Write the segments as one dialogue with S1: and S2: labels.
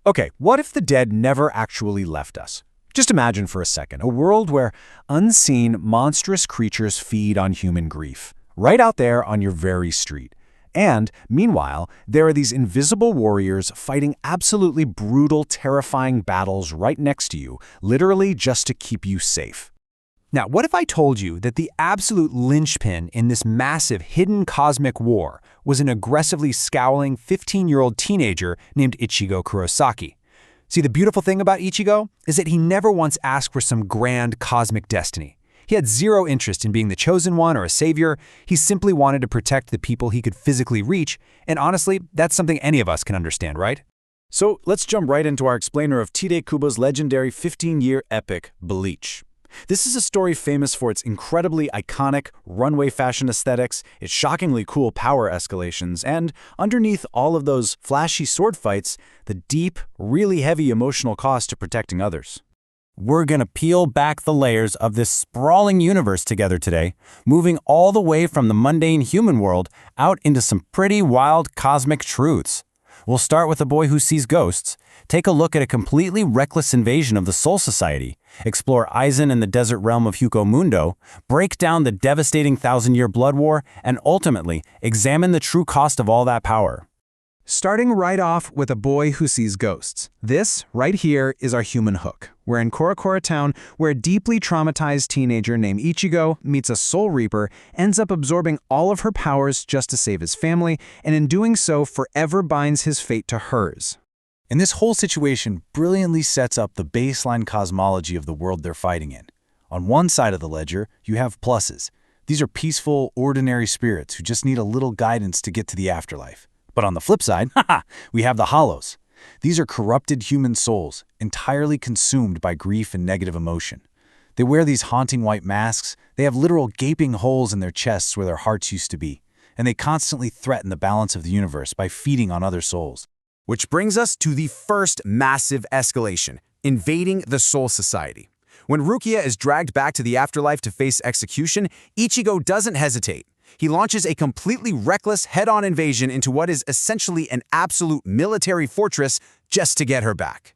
S1: Okay, what if the dead never actually left us? Just imagine for a second a world where unseen, monstrous creatures feed on human grief, right out there on your very street. And, meanwhile, there are these invisible warriors fighting absolutely brutal, terrifying battles right next to you, literally just to keep you safe.
S2: Now, what if I told you that the absolute linchpin in this massive hidden cosmic war was an aggressively scowling 15-year-old teenager named Ichigo Kurosaki? See, the beautiful thing about Ichigo is that he never once asked for some grand cosmic destiny. He had zero interest in being the chosen one or a savior. He simply wanted to protect the people he could physically reach, and honestly, that's something any of us can understand, right?
S1: So let's jump right into our explainer of Tite Kubo's legendary 15-year epic, Bleach. This is a story famous for its incredibly iconic runway fashion aesthetics, its shockingly cool power escalations, and underneath all of those flashy sword fights, the deep, really heavy emotional cost to protecting others.
S3: We're gonna peel back the layers of this sprawling universe together today, moving all the way from the mundane human world out into some pretty wild cosmic truths. We'll start with a boy who sees ghosts, take a look at a completely reckless invasion of the Soul Society, explore Aizen and the desert realm of Mundo, break down the devastating thousand-year blood war, and ultimately examine the true cost of all that power.
S2: Starting right off with a boy who sees ghosts. This, right here, is our human hook. We're in Korakora Town, where a deeply traumatized teenager named Ichigo meets a Soul Reaper, ends up absorbing all of her powers just to save his family, and in doing so forever binds his fate to hers.
S1: And this whole situation brilliantly sets up the baseline cosmology of the world they're fighting in. On one side of the ledger, you have pluses. These are peaceful, ordinary spirits who just need a little guidance to get to the afterlife. But on the flip side, we have the hollows. These are corrupted human souls, entirely consumed by grief and negative emotion. They wear these haunting white masks, they have literal gaping holes in their chests where their hearts used to be, and they constantly threaten the balance of the universe by feeding on other souls.
S4: Which brings us to the first massive escalation, invading the Soul Society. When Rukia is dragged back to the afterlife to face execution, Ichigo doesn't hesitate. He launches a completely reckless head-on invasion into what is essentially an absolute military fortress just to get her back.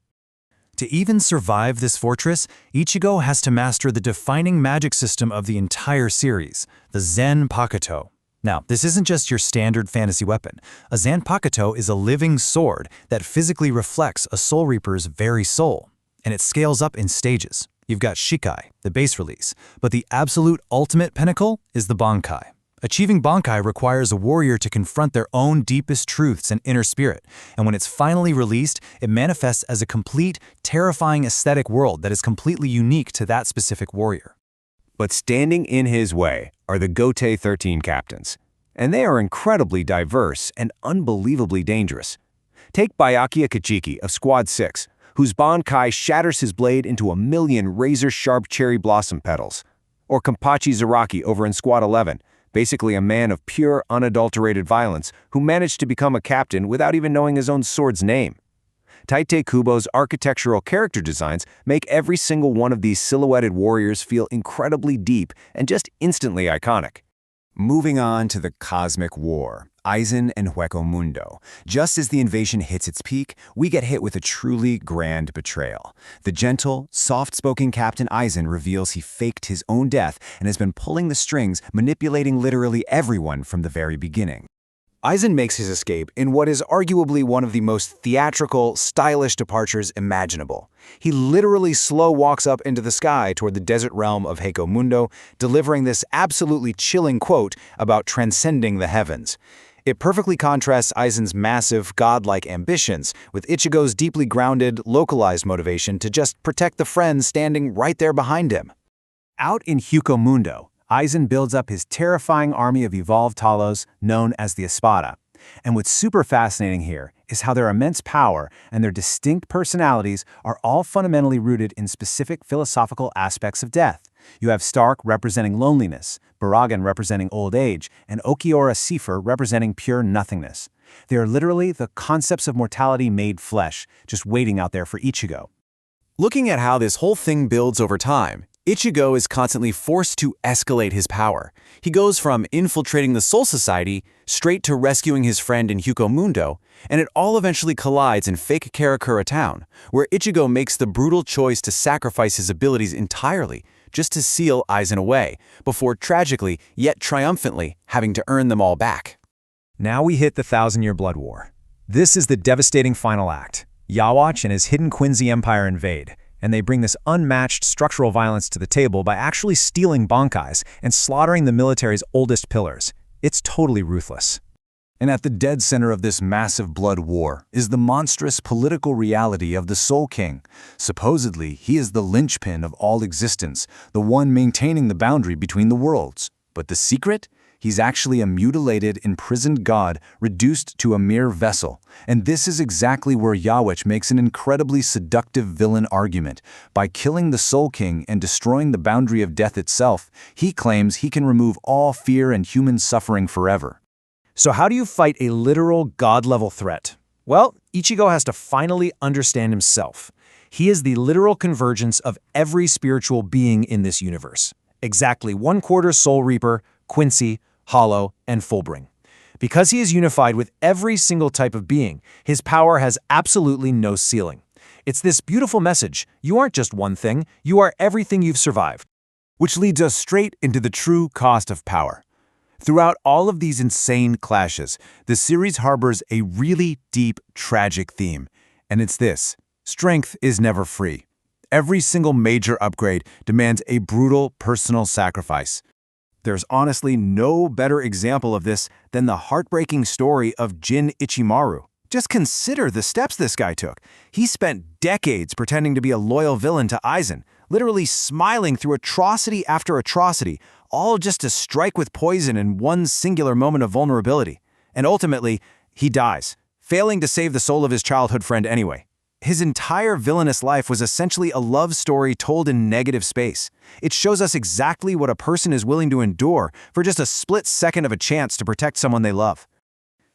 S1: To even survive this fortress, Ichigo has to master the defining magic system of the entire series, the Zanpakuto. Now, this isn't just your standard fantasy weapon. A Zanpakuto is a living sword that physically reflects a Soul Reaper's very soul, and it scales up in stages. You've got Shikai, the base release, but the absolute ultimate pinnacle is the Bankai. Achieving Bankai requires a warrior to confront their own deepest truths and inner spirit, and when it's finally released, it manifests as a complete, terrifying aesthetic world that is completely unique to that specific warrior.
S5: But standing in his way are the Gote 13 captains, and they are incredibly diverse and unbelievably dangerous. Take Byakuya Kachiki of Squad 6, whose Bankai shatters his blade into 1,000,000 razor-sharp cherry blossom petals, or Kampachi Zaraki over in Squad 11, basically a man of pure, unadulterated violence who managed to become a captain without even knowing his own sword's name. Tite Kubo's architectural character designs make every single one of these silhouetted warriors feel incredibly deep and just instantly iconic. Moving on to the Cosmic War, Aizen and Mundo. Just as the invasion hits its peak, we get hit with a truly grand betrayal. The gentle, soft-spoken Captain Aizen reveals he faked his own death and has been pulling the strings, manipulating literally everyone from the very beginning. Aizen makes his escape in what is arguably one of the most theatrical, stylish departures imaginable. He literally slow walks up into the sky toward the desert realm of Mundo, delivering this absolutely chilling quote about transcending the heavens. It perfectly contrasts Aizen's massive, godlike ambitions with Ichigo's deeply grounded, localized motivation to just protect the friends standing right there behind him. Out in Mundo, Aizen builds up his terrifying army of evolved Talos known as the Espada. And what's super fascinating here is how their immense power and their distinct personalities are all fundamentally rooted in specific philosophical aspects of death. You have Stark representing loneliness, Baragan representing old age, and Okiora Seifer representing pure nothingness. They are literally the concepts of mortality made flesh, just waiting out there for Ichigo. Looking at how this whole thing builds over time, Ichigo is constantly forced to escalate his power. He goes from infiltrating the Soul Society
S4: straight to rescuing his friend in Hyuko Mundo, and it all eventually collides in fake Karakura Town, where Ichigo makes the brutal choice to sacrifice his abilities entirely just to seal Aizen away, before tragically, yet triumphantly, having to earn them all back.
S2: Now we hit the Thousand-Year Blood War. This is the devastating final act. Yhwach and his hidden Quincy Empire invade, and they bring this unmatched structural violence to the table by actually stealing Bankais and slaughtering the military's oldest pillars. It's totally ruthless.
S1: And at the dead center of this massive blood war is the monstrous political reality of the Soul King. Supposedly, he is the linchpin of all existence, the one maintaining the boundary between the worlds. But the secret? He's actually a mutilated, imprisoned god reduced to a mere vessel. And this is exactly where Yhwach makes an incredibly seductive villain argument. By killing the Soul King and destroying the boundary of death itself, he claims he can remove all fear and human suffering forever.
S2: So how do you fight a literal god-level threat? Well, Ichigo has to finally understand himself. He is the literal convergence of every spiritual being in this universe. Exactly 1/4 Soul Reaper, Quincy, Hollow, and Fullbring. Because he is unified with every single type of being, his power has absolutely no ceiling. It's this beautiful message: you aren't just one thing, you are everything you've survived.
S4: Which leads us straight into the true cost of power. Throughout all of these insane clashes, the series harbors a really deep, tragic theme, and it's this: strength is never free. Every single major upgrade demands a brutal personal sacrifice. There's honestly no better example of this than the heartbreaking story of Jin Ichimaru. Just consider the steps this guy took. He spent decades pretending to be a loyal villain to Aizen, literally smiling through atrocity after atrocity, all just to strike with poison in one singular moment of vulnerability. And ultimately, he dies, failing to save the soul of his childhood friend anyway. His entire villainous life was essentially a love story told in negative space. It shows us exactly what a person is willing to endure for just a split second of a chance to protect someone they love.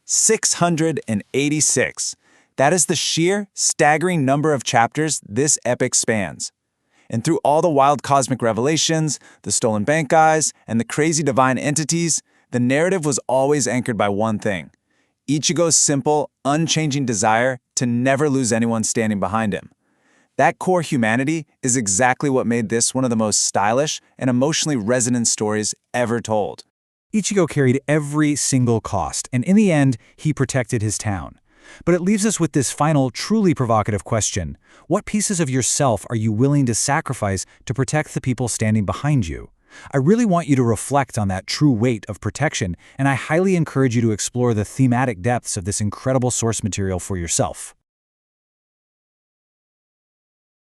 S4: 686. That is the sheer, staggering number of chapters this epic spans. And through all the wild cosmic revelations, the stolen Bankais, and the crazy divine entities, the narrative was always anchored by one thing: Ichigo's simple, unchanging desire to never lose anyone standing behind him. That core humanity is exactly what made this one of the most stylish and emotionally resonant stories ever told.
S2: Ichigo carried every single cost, and in the end, he protected his town. But it leaves us with this final, truly provocative question: what pieces of yourself are you willing to sacrifice to protect the people standing behind you? I really want you to reflect on that true weight of protection, and I highly encourage you to explore the thematic depths of this incredible source material for yourself.